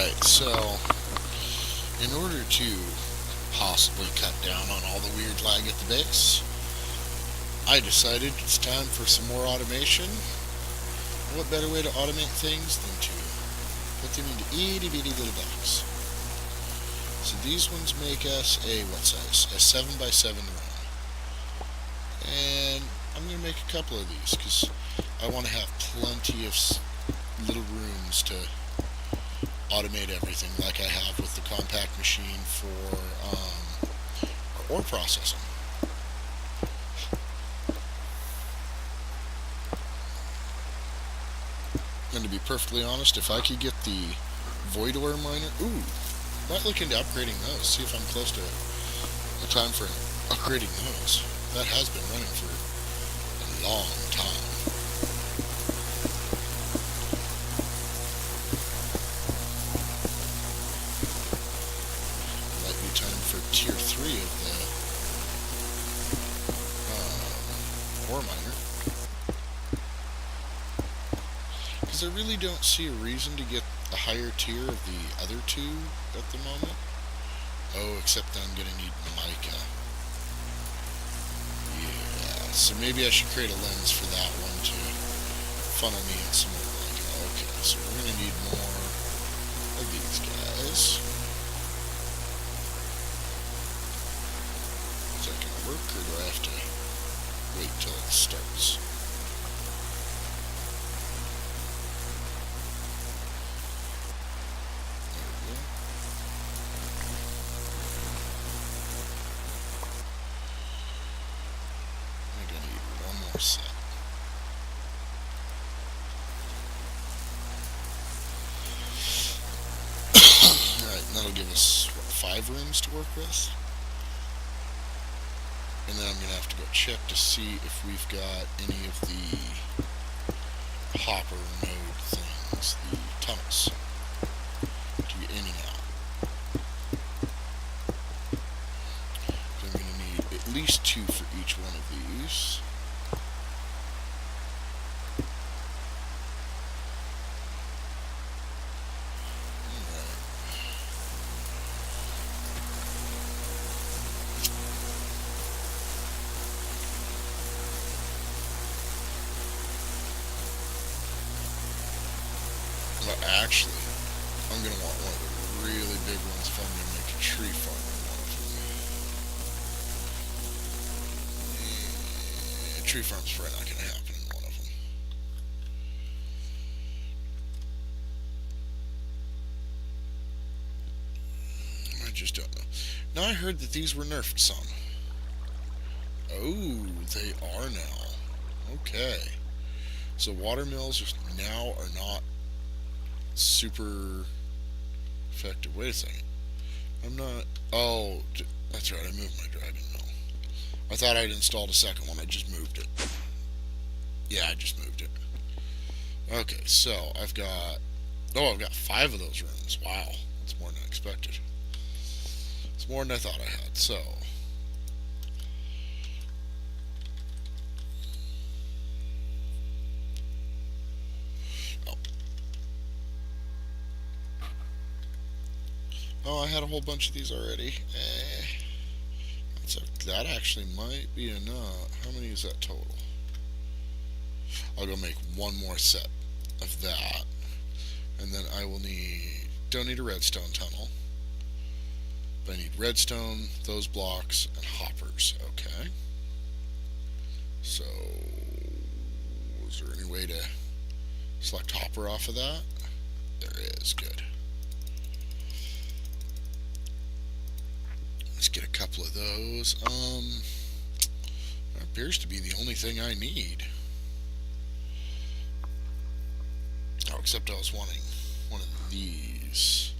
Alright, so in order to possibly cut down on all the weird lag at the base, I decided it's time for some more automation. What better way to automate things than to put them into itty bitty little blocks. So these ones make us a, what size? A 7x7 room. And I'm going to make a couple of these because I want to have plenty of little rooms to automate everything like I have with the compact machine for our ore processing. And to be perfectly honest, if I could get the void ore miner, might look into upgrading those, see if I'm close to a time for upgrading those. That has been running for a long time. Might be time for tier 3 of the ore miner. Because I really don't see a reason to get a higher tier of the other two at the moment. Oh, except I'm going to need mica. Yeah, so maybe I should create a lens for that one to funnel me in some more mica. Okay, so we're going to need more of these guys. Is that going to work, or do I have to wait till it starts? Set. Alright, and that'll give us, what, 5 rooms to work with? And then I'm going to have to go check to see if we've got any of the hopper node things, the tunnels, to get in and out. So I'm going to need at least 2 for each one of these. Actually, I'm going to want one of the really big ones if I'm going to make a tree farm in one of them. Tree farm's probably not going to happen in one of them. I just don't know. Now I heard that these were nerfed some. Oh, they are now. Okay. So water mills now are not super effective. Wait a second. I'm not... Oh, that's right. I moved my dragon mill. I thought I'd installed a second one. I just moved it. Yeah, I just moved it. Okay, so I've got... Oh, I've got 5 of those rooms. Wow. That's more than I expected. It's more than I thought I had. So... Oh, I had a whole bunch of these already. That actually might be enough. How many is that total? I'll go make one more set of that. And then I will need... Don't need a redstone tunnel. But I need redstone, those blocks, and hoppers. Okay. So... is there any way to select hopper off of that? There is. Good. Let's get a couple of those. That appears to be the only thing I need. Oh, except I was wanting one of these.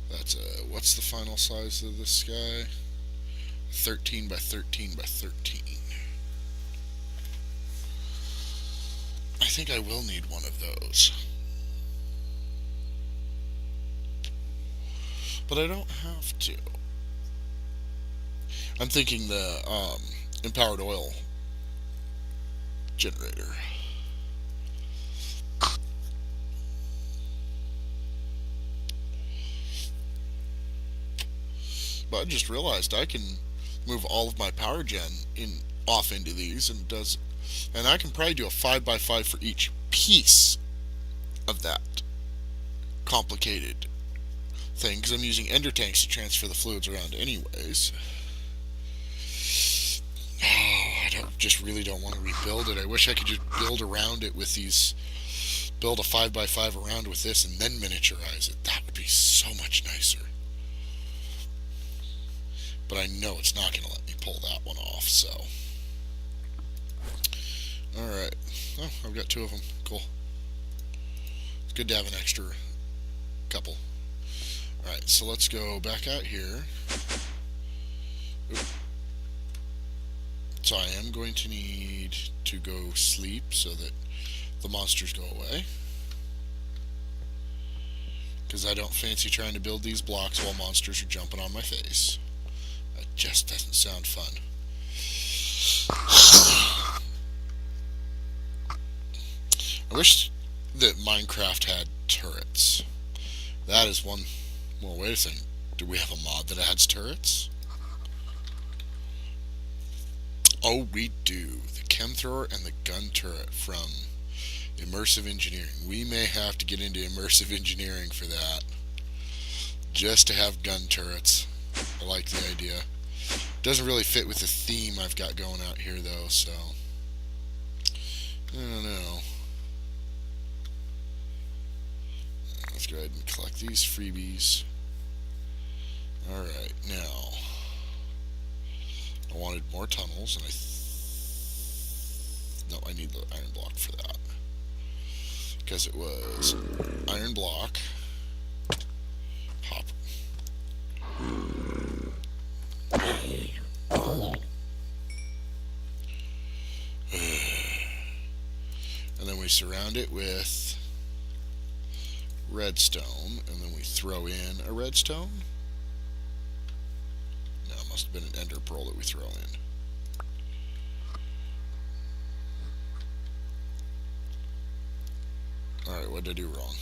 That's a... What's the final size of this guy? 13 by 13 by 13. I think I will need one of those. But I don't have to. I'm thinking the empowered oil generator. but I just realized I can move all of my power gen off into these, and I can probably do a 5x5 for each piece of that complicated thing, because I'm using ender tanks to transfer the fluids around anyways. Just really don't want to rebuild it. I wish I could just build around it with these, build a 5x5 around with this and then miniaturize it. That would be so much nicer. But I know it's not going to let me pull that one off, so. Alright. Oh, I've got 2 of them. Cool. It's good to have an extra couple. Alright, so let's go back out here. Oop. So I am going to need to go sleep so that the monsters go away, because I don't fancy trying to build these blocks while monsters are jumping on my face. That just doesn't sound fun. I wish that Minecraft had turrets. That is one. Well, wait a second. Do we have a mod that adds turrets? Oh, we do. The chem thrower and the gun turret from immersive engineering. We may have to get into immersive engineering for that, just to have gun turrets. I like the idea. Doesn't really fit with the theme I've got going out here, though, so I don't know. Let's go ahead and collect these freebies. Alright, now I wanted more tunnels, and no, I need the iron block for that, because it was iron block, hop, and then we surround it with redstone, and then we throw in a redstone. No, it must have been an ender pearl that we throw in. Alright, what did I do wrong?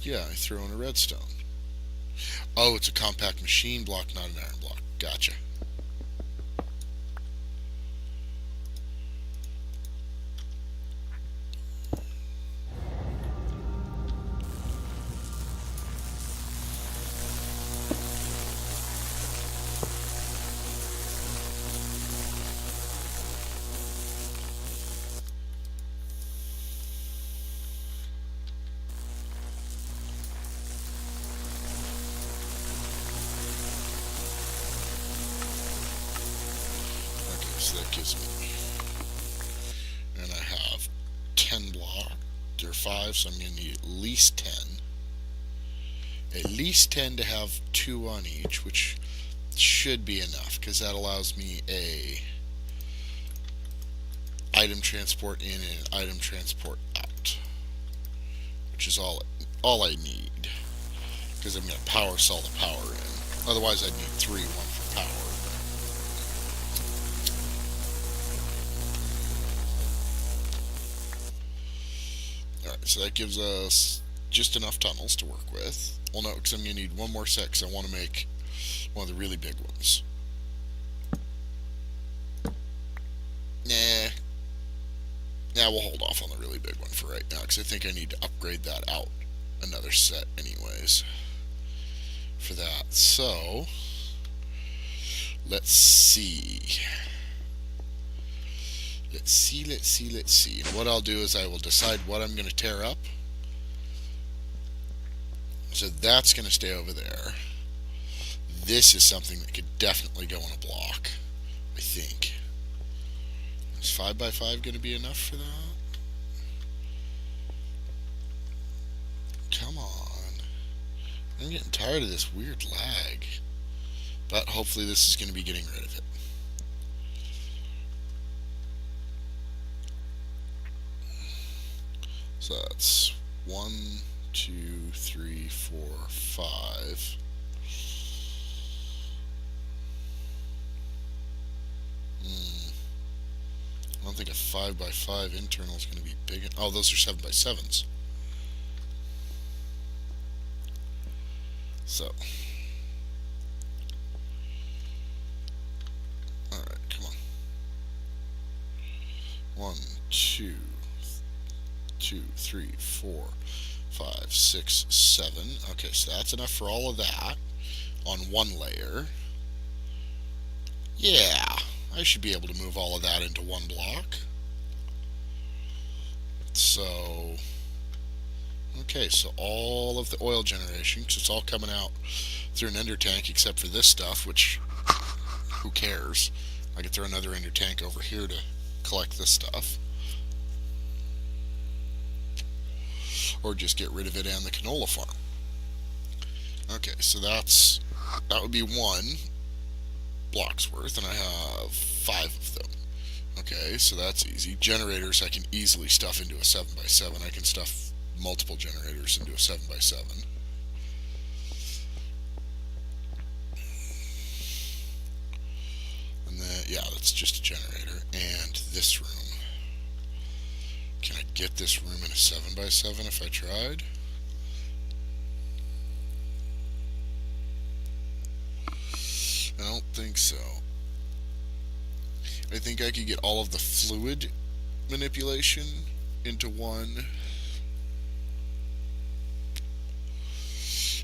Yeah, I throw in a redstone. Oh, it's a compact machine block, not an iron block. Gotcha. So that gives me, and I have 10 blocks, or 5, so I'm going to need at least 10. At least 10 to have 2 on each, which should be enough, because that allows me a item transport in and an item transport out, which is all I need, because I'm going to power cell the power in. Otherwise I'd need 3, 1 for power. Alright, so that gives us just enough tunnels to work with. Well, no, because I'm going to need 1 more set, because I want to make one of the really big ones. Nah, we'll hold off on the really big one for right now, because I think I need to upgrade that out another set anyways for that. So, let's see. Let's see. And what I'll do is I will decide what I'm going to tear up. So that's going to stay over there. This is something that could definitely go in a block, I think. Is 5x5 going to be enough for that? Come on. I'm getting tired of this weird lag. But hopefully this is going to be getting rid of it. So that's 1, 2, 3, 4, 5. I don't think a 5x5 internal is going to be big. Oh, those are 7x7s. So, alright, come on. 1, 2, 3, 4, 5, 6, 7. Okay, so that's enough for all of that on one layer. Yeah, I should be able to move all of that into one block. So, okay, so all of the oil generation, because it's all coming out through an ender tank except for this stuff, which, who cares? I could throw another ender tank over here to collect this stuff. Or just get rid of it and the canola farm. Okay, so that would be 1 block's worth, and I have 5 of them. Okay, so that's easy. Generators I can easily stuff into a 7x7. I can stuff multiple generators into a 7x7. And then, yeah, that's just a generator. And this room. Can I get this room in a 7x7 if I tried? I don't think so. I think I could get all of the fluid manipulation into one,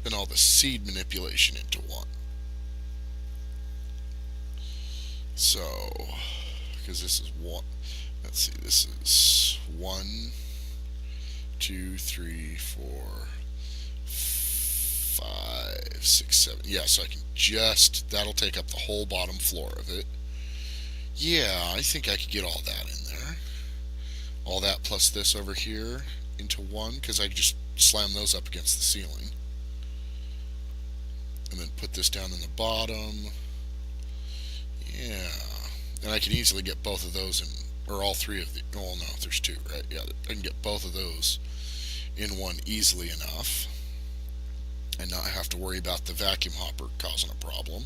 and all the seed manipulation into one. So, because this is one, let's see, this is 1, 2, 3, 4, 5, 6, 7. Yeah, so I can just, that'll take up the whole bottom floor of it. Yeah, I think I could get all that in there. All that plus this over here into one, because I could just slam those up against the ceiling. And then put this down in the bottom. Yeah. And I can easily get both of those in, or all 3 of the, oh no, there's 2, right? Yeah, I can get both of those in one easily enough. And not have to worry about the vacuum hopper causing a problem.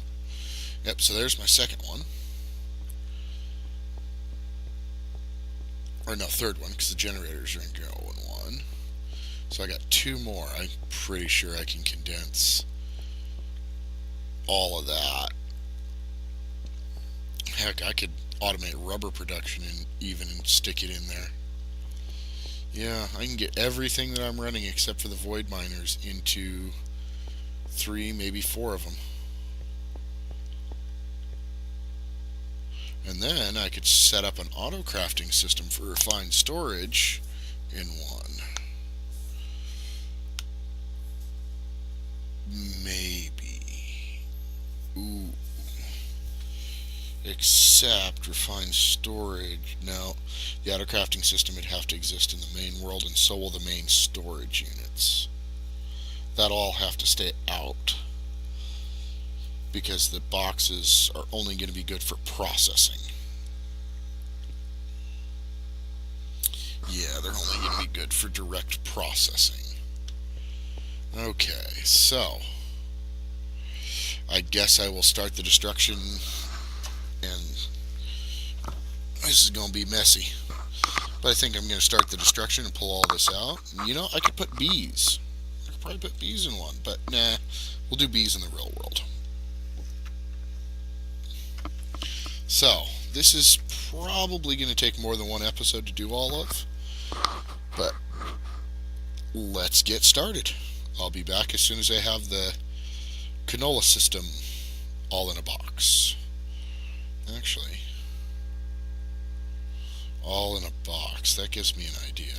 Yep, so there's my second one. Or no, third one, because the generators are going to go in one. So I got 2 more. I'm pretty sure I can condense all of that. Heck, I could automate rubber production and stick it in there. Yeah, I can get everything that I'm running except for the void miners into 3, maybe 4 of them. And then I could set up an auto crafting system for refined storage in one. Maybe. Ooh. Except refined storage. No, the auto crafting system would have to exist in the main world, and so will the main storage units. That'll all have to stay out, because the boxes are only going to be good for processing. Yeah, they're only going to be good for direct processing. Okay, so I guess I will start the destruction, and this is going to be messy. But I think I'm going to start the destruction and pull all this out. And, you know, I could put bees. I could probably put bees in one, but nah, we'll do bees in the real world. So, this is probably going to take more than one episode to do all of, but let's get started. I'll be back as soon as I have the canola system all in a box. Actually, all in a box, that gives me an idea.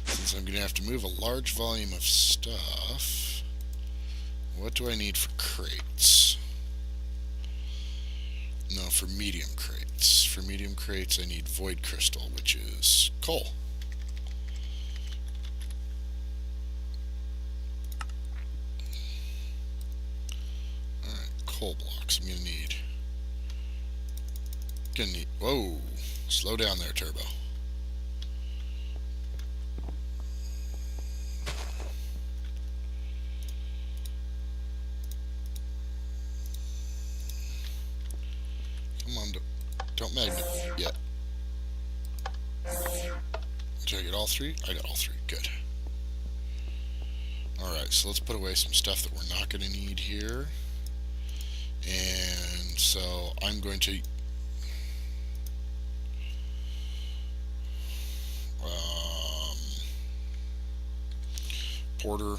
Since I'm going to have to move a large volume of stuff, what do I need for crates? No, for medium crates. For medium crates I need void crystal, which is coal. Alright, coal blocks. I'm gonna need, whoa, slow down there, Turbo. Come on, Don't magnet yet. Did I get all three? I got all three. Good. Alright, so let's put away some stuff that we're not going to need here. And so I'm going to Porter,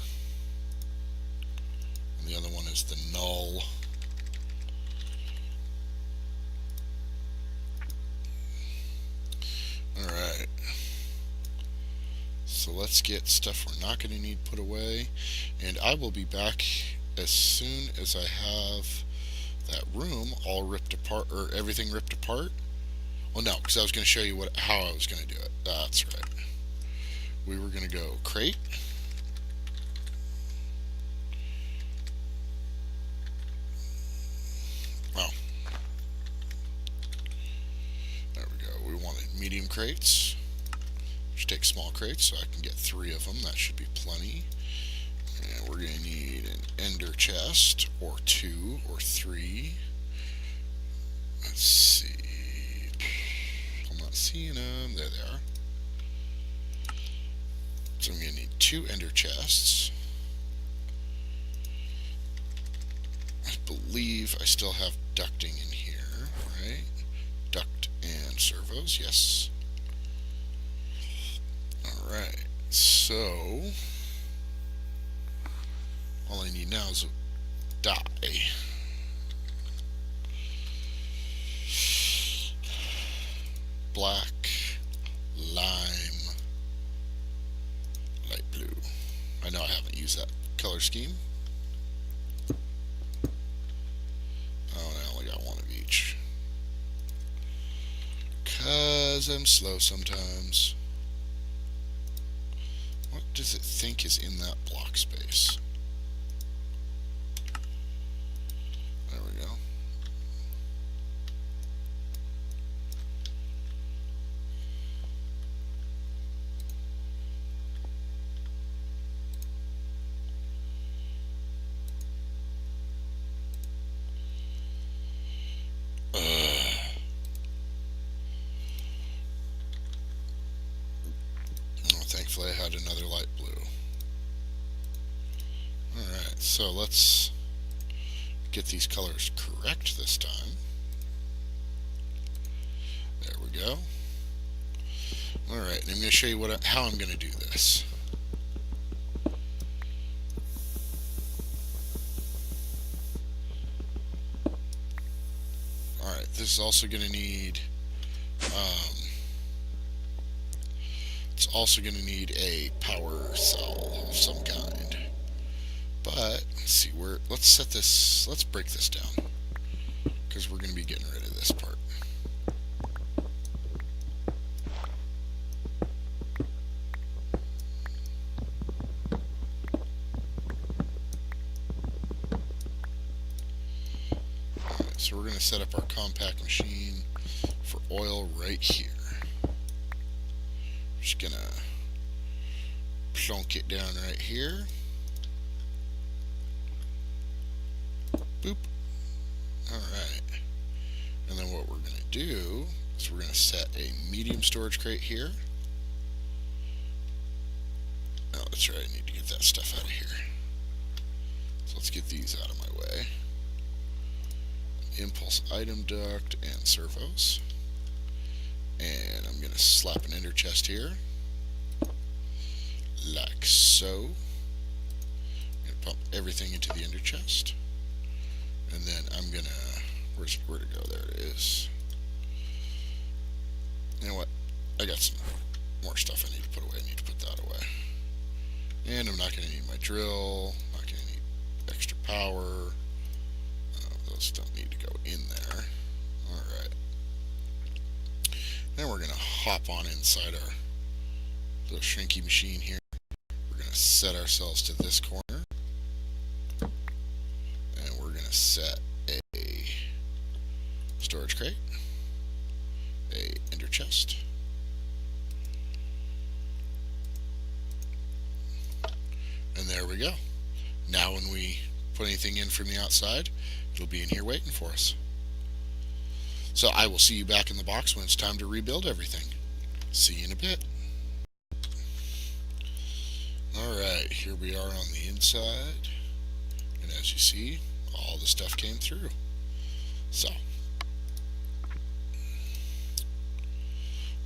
and the other one is the null. Alright, so let's get stuff we're not going to need put away, and I will be back as soon as I have that room all ripped apart, or everything ripped apart. Well, no, because I was going to show you how I was going to do it. That's right. We were going to go crate. Oh. There we go. We wanted medium crates, which take small crates, so I can get 3 of them. That should be plenty. And we're going to need an ender chest, or 2, or 3. Let's see. I'm not seeing them. There they are. So I'm going to need 2 ender chests. I believe I still have ducting in here, right? Duct and servos, yes. Alright, so all I need now is a dye. Black, lime, light blue. I know I haven't used that color scheme. Oh, and I only got 1 of each. 'Cause I'm slow sometimes. What does it think is in that block space? There we go. Thankfully I had another light blue. Alright, so let's get these colors correct this time. There we go. Alright, and I'm going to show you how I'm going to do this. Alright, this is also going to need it's also going to need a power cell of some kind. But let's see let's break this down, because we're going to be getting rid of this part. Alright, so we're going to set up our compact machine for oil right here. Just gonna plonk it down right here. Boop. Alright. And then what we're gonna do is we're gonna set a medium storage crate here. Oh, that's right, I need to get that stuff out of here. So let's get these out of my way. Impulse item duct and servos. And I'm going to slap an ender chest here, like so. I'm going to pump everything into the ender chest, and then I'm going to, where'd it go? There it is. You know what? I got some more stuff I need to put away. I need to put that away. And I'm not going to need my drill, not going to need extra power. Those don't need to go in there. Alright. Then we're going to hop on inside our little shrinky machine here. We're going to set ourselves to this corner. And we're going to set a storage crate, a ender chest, and there we go. Now when we put anything in from the outside, it'll be in here waiting for us. So I will see you back in the box when it's time to rebuild everything. See you in a bit. Alright, here we are on the inside, and as you see, all the stuff came through. So,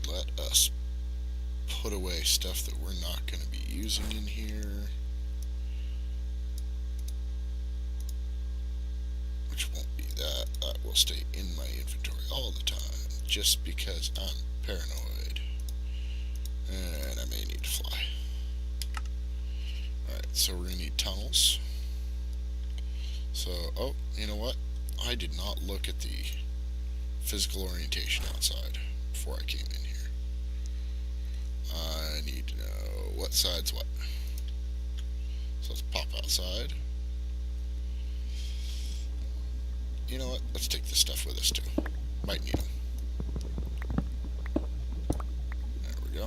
let us put away stuff that we're not going to be using in here, which won't be that. That will stay in my inventory all the time, just because I'm paranoid, and I may need to fly. Alright, so we're going to need tunnels. So, oh, you know what? I did not look at the physical orientation outside before I came in here. I need to know what side's what. So let's pop outside. You know what? Let's take this stuff with us too. Might need them. There we go.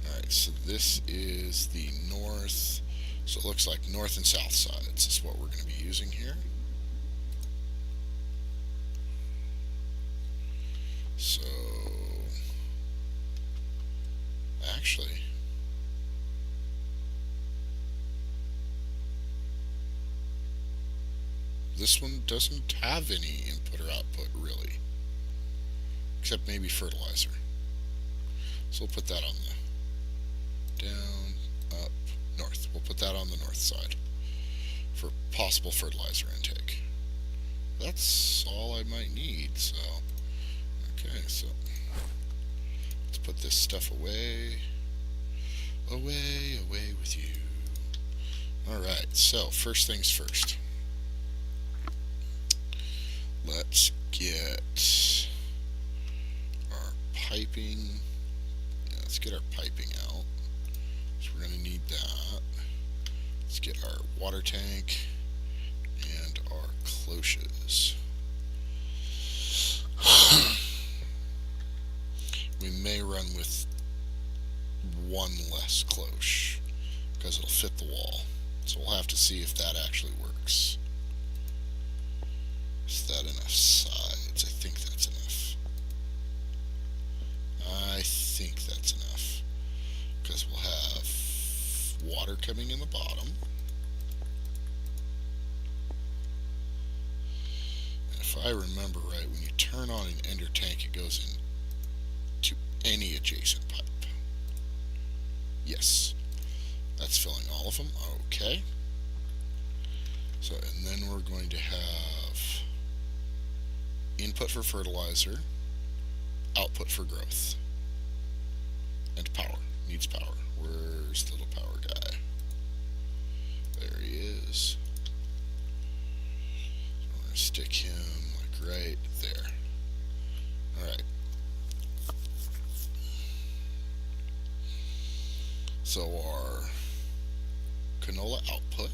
Alright, so this is the north. So it looks like north and south sides is what we're going to be using here. So, actually, this one doesn't have any input or output really, except maybe fertilizer. So we'll put that on the down, up, north. We'll put that on the north side for possible fertilizer intake. That's all I might need, so okay, so let's put this stuff away. Away with you. Alright, so first things first. Let's get our piping. Yeah, let's get our piping out. So we're going to need that. Let's get our water tank and our cloches. We may run with one less cloche because it'll fit the wall. So we'll have to see if that actually works. Is that enough sides? I think that's enough. I think that's enough because we'll have water coming in the bottom. And if I remember right, when you turn on an ender tank, it goes in to any adjacent pipe. Yes, that's filling all of them. Okay. So, and then we're going to have input for fertilizer, output for growth, and power. Needs power. Where's the little power guy? There he is. So we're going to stick him like right there. Alright. So our canola output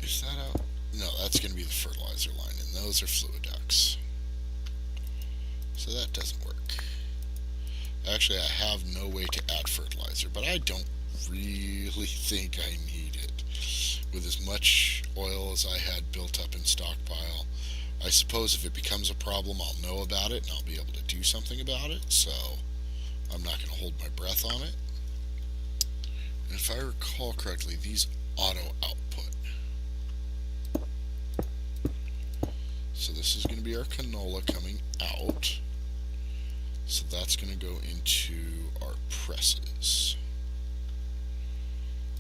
is that out? No, that's going to be the fertilizer line, and those are fluid ducts. So that doesn't work. Actually, I have no way to add fertilizer, but I don't really think I need it. With as much oil as I had built up in stockpile, I suppose if it becomes a problem, I'll know about it and I'll be able to do something about it, so I'm not going to hold my breath on it. And if I recall correctly, these auto output. So this is going to be our canola coming out. So that's going to go into our presses.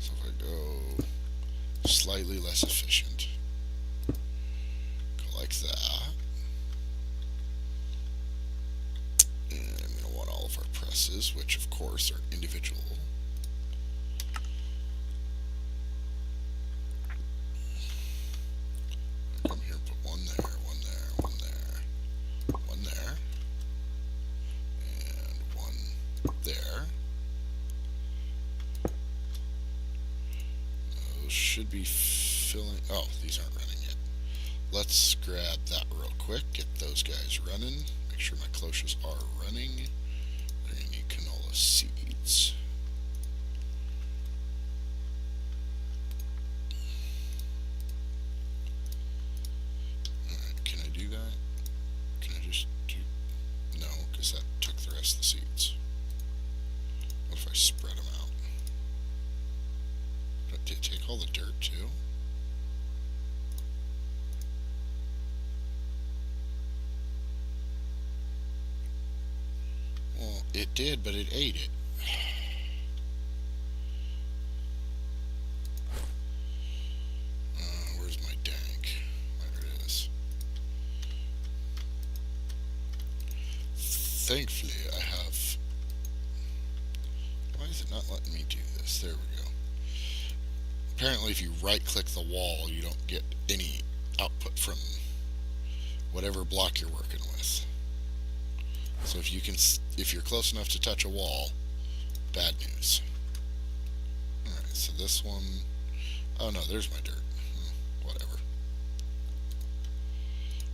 So if I go slightly less efficient, go like that. And I'm going to want all of our presses, which of course are individual. Come here and put one there, one there, one there, one there, and one there. Those should be filling. Oh, these aren't running yet. Let's grab that real quick, get those guys running, make sure my cloches are running. They're going to need canola seeds. the dirt too? Well, it did, but it ate it. Where's my dank? There it is. Thankfully, I have... Why is it not letting me do this? There we go. Apparently, if you right-click the wall, you don't get any output from whatever block you're working with. So if you're close enough to touch a wall, bad news. Alright, so this one... Oh no, there's my dirt. Whatever.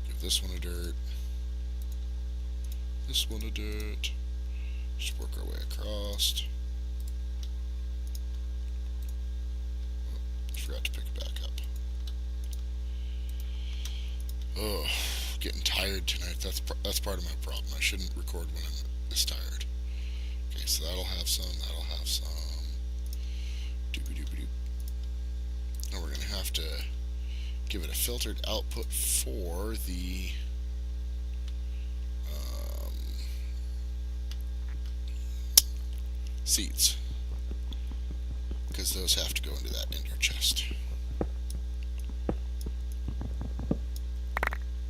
Give this one a dirt. This one a dirt. Just work our way across. Oh, forgot to pick it back up. Oh, getting tired tonight. That's part of my problem. I shouldn't record when I'm this tired. Okay, so that'll have some. That'll have some. Doobie-doobie-doop. And we're gonna have to give it a filtered output for the seeds, because those have to go into that ender chest.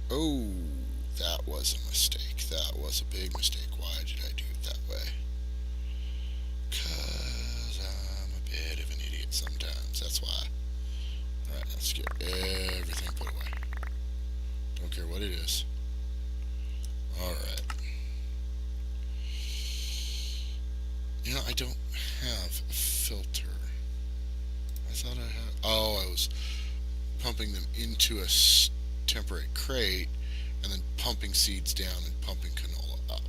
Oh, that was a mistake. That was a big mistake. Why did I do it that way? Because I'm a bit of an idiot sometimes. That's why. Alright, let's get everything put away. Don't care what it is. Alright. You know, I don't have a filter. I thought I had... Oh, I was pumping them into a temporary crate and then pumping seeds down and pumping canola up.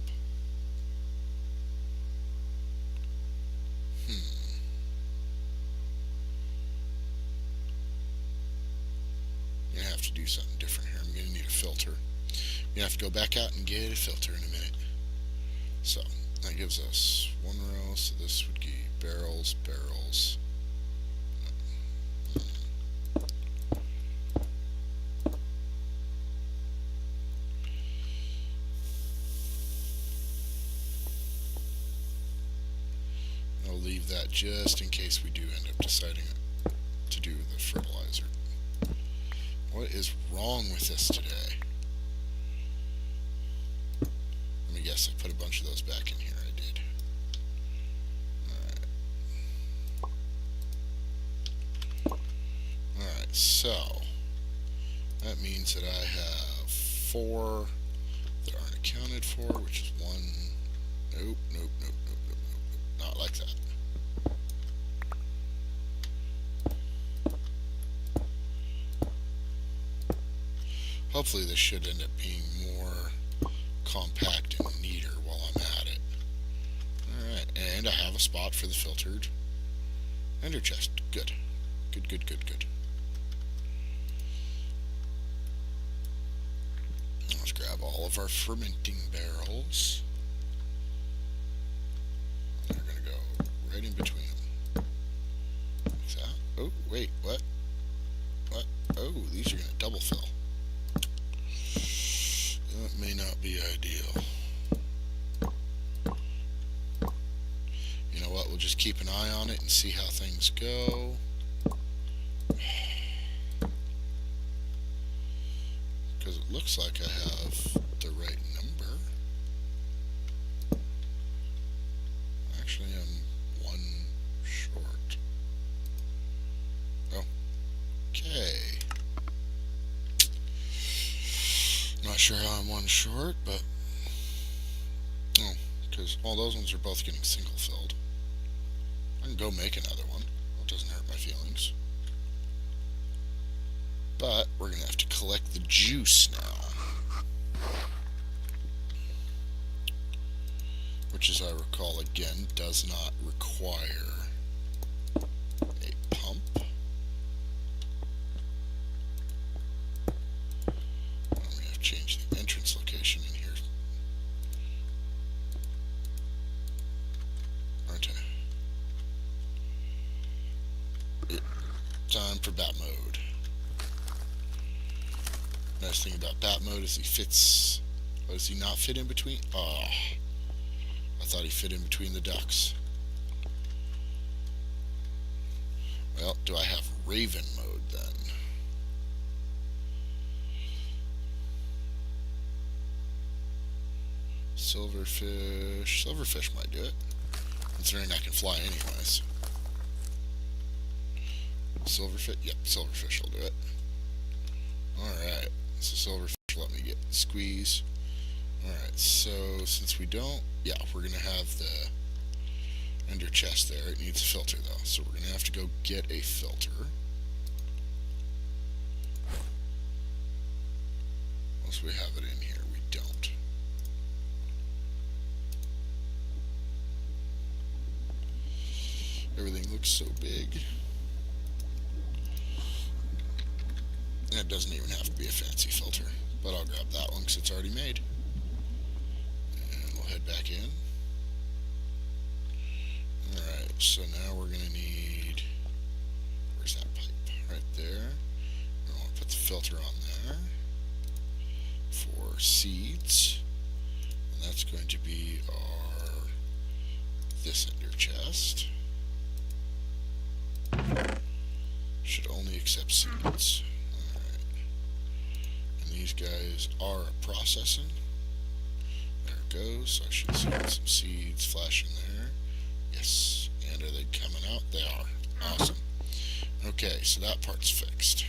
I'm going to have to do something different here. I'm going to need a filter. I'm going to have to go back out and get a filter in a minute. So, that gives us one row, so this would be barrels, barrels. I'll leave that just in case we do end up deciding to do the fertilizer. What is wrong with this today? Let me guess, I put a bunch of those back in here. I did. Alright, so that means that I have 4 that aren't accounted for, which is 1. Nope, nope, nope, nope, nope, nope. Not like that. Hopefully this should end up being more compact and neater while I'm at it. Alright, and I have a spot for the filtered ender chest. Good. Good, good, good, good. Let's grab all of our fermenting barrels. They're going to go right in between them. Like that. Oh, wait, what? What? Oh, these are going to double fill. That may not be ideal. You know what, we'll just keep an eye on it and see how things go. Because it looks like I have the right number. Actually, I'm 1 short. Oh. Okay. Not sure how I'm 1 short, but... Oh, because all those ones are both getting single filled. I can go make another one. That doesn't hurt my feelings. But we're going to have to collect the juice now. Which, as I recall, again, does not require a pump. I'm going to have to change the entrance location in here. Aren't I? Time for bat mode. Nice thing about bat mode is he fits. Oh, does he not fit in between? Oh, I thought he fit in between the ducks. Well, do I have Raven mode then? Silverfish. Silverfish might do it, considering I can fly anyways. Silverfish? Yep, Silverfish will do it. Alright, so Silverfish let me get squeeze. Alright, so since we don't, yeah, we're going to have the ender chest there. It needs a filter though, so we're going to have to go get a filter. Unless we have it in here, we don't. Everything looks so big. And it doesn't even have to be a fancy filter, but I'll grab that one because it's already made. And we'll head back in. Alright, so now we're going to need, where's that pipe? Right there. We want to put the filter on there for seeds. And that's going to be our, this ender chest. Should only accept seeds. These guys are processing. There it goes. So I should see some seeds flashing there. Yes. And are they coming out? They are. Awesome. Okay, so that part's fixed.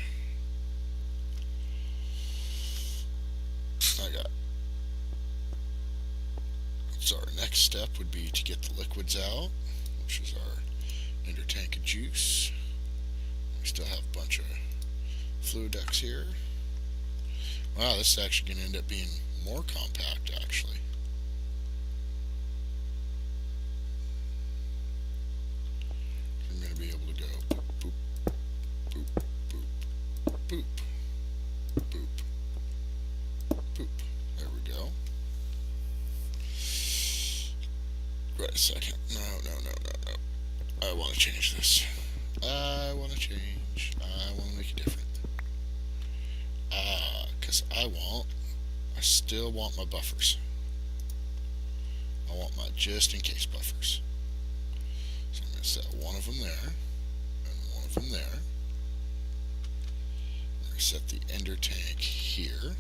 So our next step would be to get the liquids out, which is our ender tank of juice. We still have a bunch of fluid ducts here. Wow, this is actually going to end up being more compact, actually. I'm going to be able to go boop, boop, boop, boop, boop, boop, boop. There we go. Wait a second. No. I want to change this. I want to change. I want to make it different. Because I still want my buffers. I want my just in case buffers. So I'm going to set one of them there, and one of them there. I'm going to set the ender tank here.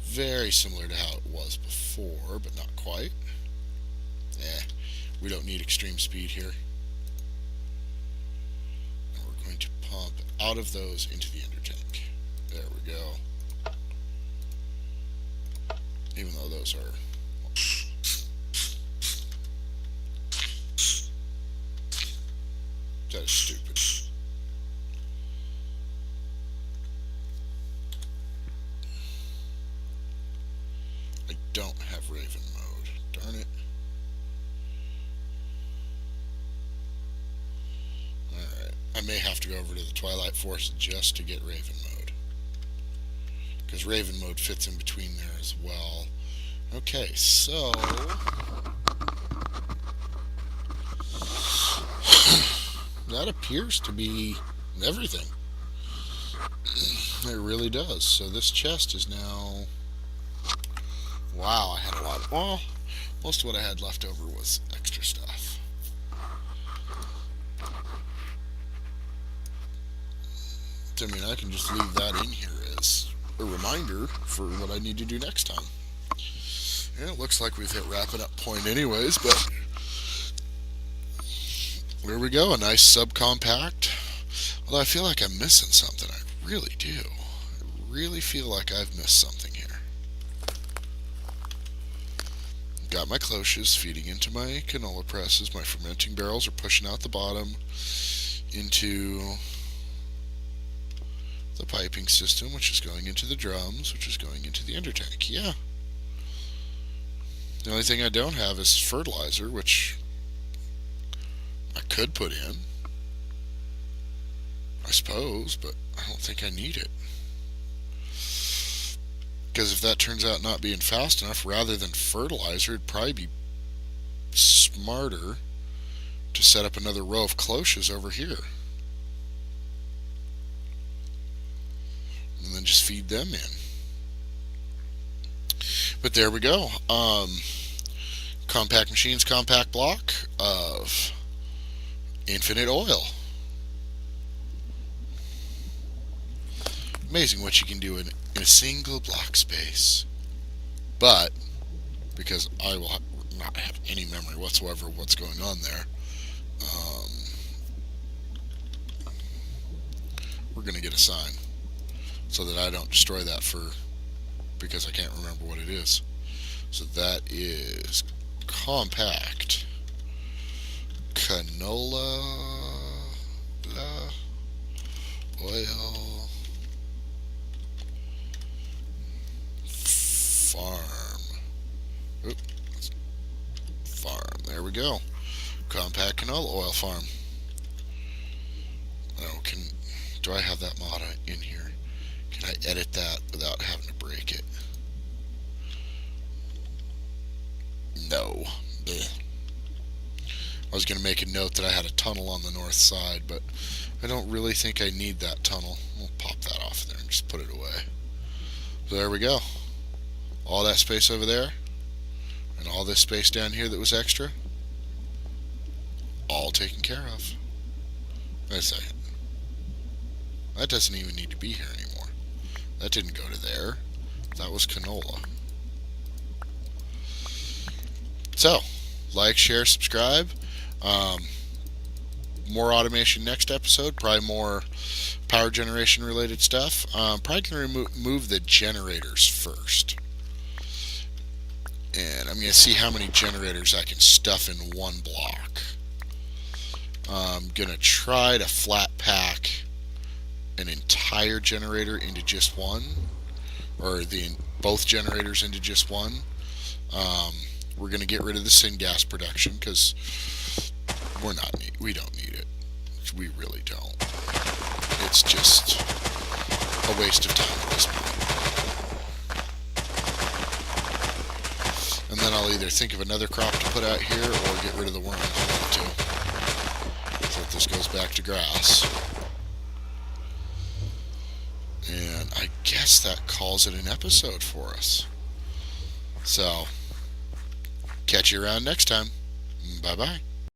Very similar to how it was before, but not quite. We don't need extreme speed here. And we're going to pump out of those into the ender tank. There we go. Even though those are... That is stupid. I don't have Raven mode. Darn it. Alright. I may have to go over to the Twilight Force just to get Raven mode. Because Raven mode fits in between there as well. Okay, so... that appears to be everything. It really does. So this chest is now... Wow, I had a lot of... Well, most of what I had left over was extra stuff. I mean, I can just leave that in here as a reminder for what I need to do next time. Yeah, it looks like we've hit wrapping up point anyways, but there we go, a nice subcompact. Although I feel like I'm missing something. I really do. I really feel like I've missed something here. Got my cloches feeding into my canola presses. My fermenting barrels are pushing out the bottom into the piping system, which is going into the drums, which is going into the ender tank. Yeah. The only thing I don't have is fertilizer, which I could put in, I suppose, but I don't think I need it. Because if that turns out not being fast enough, rather than fertilizer, it'd probably be smarter to set up another row of cloches over here. feed them in. But there we go. Compact Machines compact block of infinite oil. Amazing what you can do in a single block space. But because I will not have any memory whatsoever of what's going on there, we're going to get a sign so that I don't destroy that because I can't remember what it is. So that is compact canola oil farm. Farm. There we go. Compact canola oil farm. Oh, do I have that mod in here? Can I edit that without having to break it? No. Blech. I was going to make a note that I had a tunnel on the north side, but I don't really think I need that tunnel. We'll pop that off there and just put it away. So there we go. All that space over there, and all this space down here that was extra, all taken care of. Wait a second. That doesn't even need to be here anymore. That didn't go to there. That was canola. So, like, share, subscribe. More automation next episode. Probably more power generation related stuff. Probably going to remove the generators first. And I'm going to see how many generators I can stuff in one block. I'm going to try to flat pack an entire generator into just one, or both generators into just one. We're going to get rid of the syngas production because we don't need it. We really don't. It's just a waste of time at this point. And then I'll either think of another crop to put out here or get rid of the worm if I want to, so that this goes back to grass. And I guess that calls it an episode for us. So, catch you around next time. Bye-bye.